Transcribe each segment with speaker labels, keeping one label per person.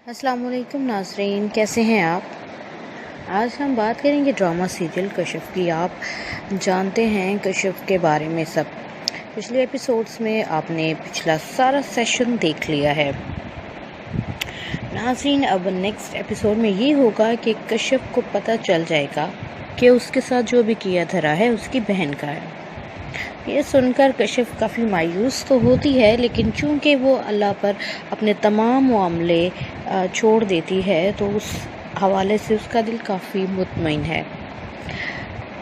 Speaker 1: अस्सलाम वालेकुम नाज़रीन, कैसे हैं आप। आज हम बात करेंगे ड्रामा सीरियल कशिफ की। आप जानते हैं कशिफ के बारे में सब। पिछले एपिसोड्स में आपने पिछला सारा सेशन देख लिया है नाज़रीन। अब नेक्स्ट एपिसोड में ये होगा कि कशिफ को पता चल जाएगा कि उसके साथ जो भी किया धरा है उसकी बहन का है। ये सुनकर कशिफ काफ़ी मायूस तो होती है, लेकिन चूंकि वो अल्लाह पर अपने तमाम मामले छोड़ देती है तो उस हवाले से उसका दिल काफ़ी मुतमईन है।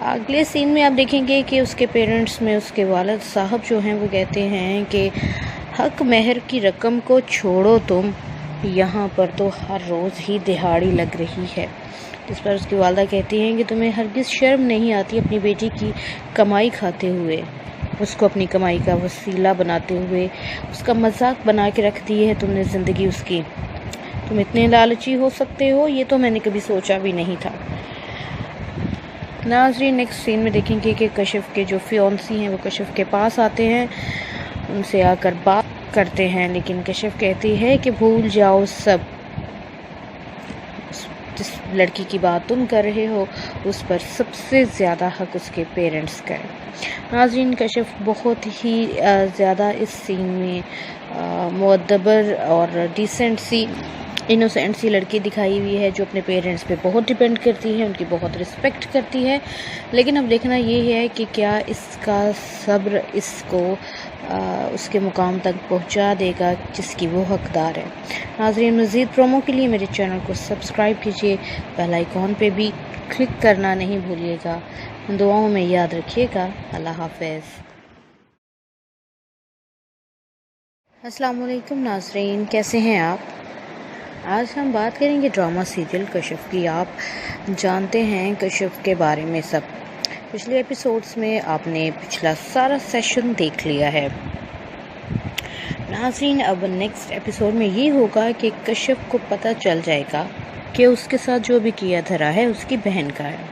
Speaker 1: अगले सीन में आप देखेंगे कि उसके पेरेंट्स में उसके वालिद साहब जो हैं वो कहते हैं कि हक महर की रकम को छोड़ो तुम, यहाँ पर तो हर रोज़ ही दिहाड़ी लग रही है। जिस पर उसकी वालदा कहती हैं कि तुम्हें हरगिज़ शर्म नहीं आती अपनी बेटी की कमाई खाते हुए, उसको अपनी कमाई का वसीला बनाते हुए उसका मजाक बना के रख दी है तुमने ज़िंदगी उसकी। तुम इतने लालची हो सकते हो, ये तो मैंने कभी सोचा भी नहीं था। नाज़रीन, नेक्स्ट सीन में देखेंगे कि कशिफ के जो फियांसी हैं वो कशिफ के पास आते हैं, उनसे आकर बात करते हैं, लेकिन कशिफ कहती है कि भूल जाओ सब, जिस लड़की की बात तुम कर रहे हो उस पर सबसे ज़्यादा हक उसके पेरेंट्स का है। नाज़रीन, कशिफ बहुत ही ज़्यादा इस सीन में मुअद्दबर और डिसेंट सी इनोसेंट सी लड़की दिखाई हुई है, जो अपने पेरेंट्स पे बहुत डिपेंड करती है, उनकी बहुत रिस्पेक्ट करती है। लेकिन अब देखना ये है कि क्या इसका सब्र इसको उसके मुकाम तक पहुंचा देगा जिसकी वो हकदार है। नाज़रीन, मज़ीद प्रोमो के लिए मेरे चैनल को सब्सक्राइब कीजिए, बेल आइकॉन पे भी क्लिक करना नहीं भूलिएगा। दुआओं में याद रखिएगा। अल्लाह हाफ़िज़। अस्सलाम वालेकुम नाज़रीन, कैसे हैं आप। आज हम बात करेंगे ड्रामा सीरियल कशिफ की। आप जानते हैं कशिफ के बारे में सब। पिछले एपिसोड्स में आपने पिछला सारा सेशन देख लिया है नाज़रीन। अब नेक्स्ट एपिसोड में ये होगा कि कशिफ को पता चल जाएगा कि उसके साथ जो भी किया धरा है उसकी बहन का है।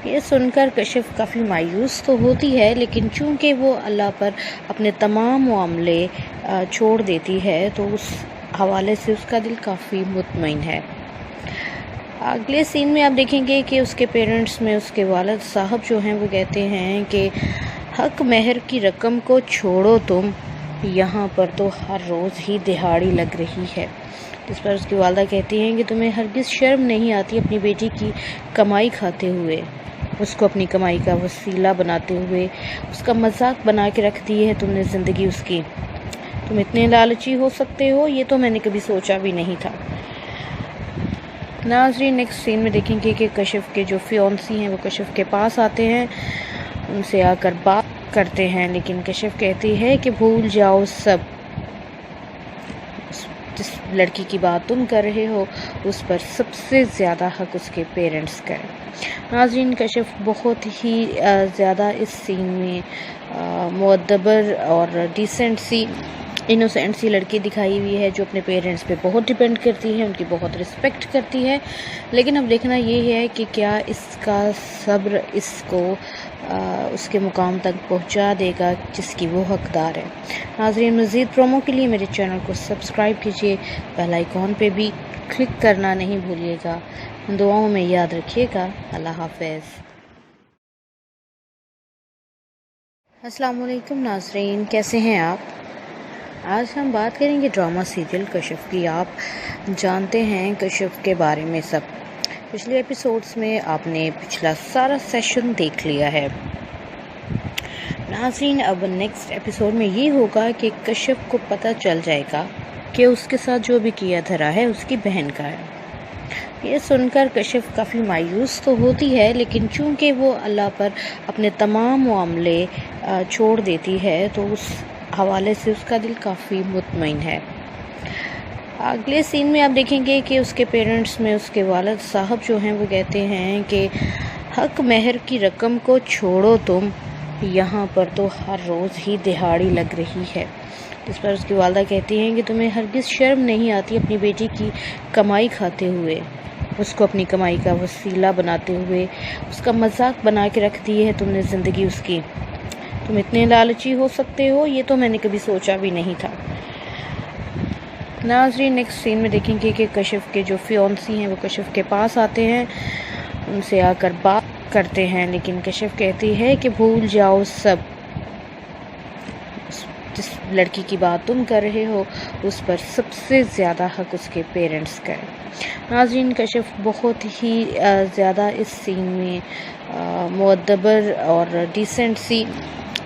Speaker 1: ये सुनकर कशिफ काफ़ी मायूस तो होती है, लेकिन चूंकि वो अल्लाह पर अपने तमाम मामले छोड़ देती है तो उस हवाले से उसका दिल काफ़ी मुतमईन है। अगले सीन में आप देखेंगे कि उसके पेरेंट्स में उसके वालिद साहब जो हैं वो कहते हैं कि हक महर की रकम को छोड़ो तुम, यहाँ पर तो हर रोज़ ही दिहाड़ी लग रही है। जिस पर उसकी वालदा कहती हैं कि तुम्हें हरगिज़ शर्म नहीं आती अपनी बेटी की कमाई खाते हुए, उसको अपनी कमाई का वसीला बनाते हुए उसका मजाक बना के रख दी है तुमने ज़िंदगी उसकी। तुम इतने लालची हो सकते हो, ये तो मैंने कभी सोचा भी नहीं था। नाज़रीन, नेक्स्ट सीन में देखेंगे कि कशिफ के जो फियांसी हैं वो कशिफ के पास आते हैं, उनसे आकर बात करते हैं, लेकिन कशिफ कहती है कि भूल जाओ सब, जिस लड़की की बात तुम कर रहे हो उस पर सबसे ज़्यादा हक उसके पेरेंट्स का है। नाज़रीन, कशिफ बहुत ही ज़्यादा इस सीन में मुअद्दबर और डिसेंट सी इनोसेंट सी लड़की दिखाई हुई है, जो अपने पेरेंट्स पे बहुत डिपेंड करती है, उनकी बहुत रिस्पेक्ट करती है। लेकिन अब देखना ये है कि क्या इसका सब्र इसको उसके मुकाम तक पहुंचा देगा जिसकी वो हकदार है। नाज़रीन, मज़ीद प्रोमो के लिए मेरे चैनल को सब्सक्राइब कीजिए, बेल आइकॉन पे भी क्लिक करना नहीं भूलिएगा। दुआओं में याद रखिएगा। अल्लाह हाफ़िज़। अस्सलाम वालेकुम नाज़रीन, कैसे हैं आप। आज हम बात करेंगे ड्रामा सीरियल कशिफ की। आप जानते हैं कशिफ के बारे में सब। पिछले एपिसोड्स में आपने पिछला सारा सेशन देख लिया है नाज़रीन। अब नेक्स्ट एपिसोड में ये होगा कि कशिफ को पता चल जाएगा कि उसके साथ जो भी किया धरा है उसकी बहन का है। ये सुनकर कशिफ काफ़ी मायूस तो होती है, लेकिन चूंकि वो अल्लाह पर अपने तमाम मामले छोड़ देती है तो उस हवाले से उसका दिल काफ़ी मुतमईन है। अगले सीन में आप देखेंगे कि उसके पेरेंट्स में उसके वालिद साहब जो हैं वो कहते हैं कि हक महर की रकम को छोड़ो तुम, यहाँ पर तो हर रोज़ ही दिहाड़ी लग रही है। जिस पर उसकी वालदा कहती हैं कि तुम्हें हरगिज़ शर्म नहीं आती अपनी बेटी की कमाई खाते हुए, उसको अपनी कमाई का वसीला बनाते हुए उसका मजाक बना के रख दी है तुमने ज़िंदगी उसकी। तुम इतने लालची हो सकते हो, ये तो मैंने कभी सोचा भी नहीं था। ناظرین نیکسٹ سین میں دیکھیں گے کہ کشف کے جو فیونسی ہیں وہ کشف کے پاس آتے ہیں، ان سے آ کر بات کرتے ہیں، لیکن کشف کہتی ہے کہ بھول جاؤ سب، جس لڑکی کی بات تم کر رہے ہو اس پر سب سے زیادہ حق اس کے پیرنٹس کا ہے۔ ناظرین کشف بہت ہی زیادہ اس سین میں معتبر اور ڈیسنٹ سی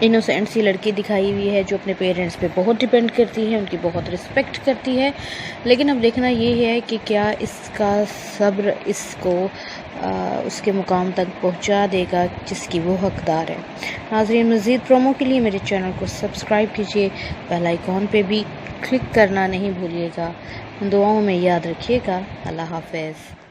Speaker 1: انوسینٹ سی لڑکی دکھائی ہوئی ہے، جو اپنے پیرنٹس پہ بہت ڈیپینڈ کرتی ہے، ان کی بہت رسپیکٹ کرتی ہے، لیکن اب دیکھنا یہ ہے کہ کیا اس کا صبر اس کو اس کے مقام تک پہنچا دے گا جس کی وہ حقدار ہے۔ ناظرین مزید پرومو کے لیے میرے چینل کو سبسکرائب کیجیے، بیل آئیکن پہ بھی کلک کرنا نہیں بھولیے گا، دعاؤں میں یاد رکھیے گا۔ اللہ حافظ۔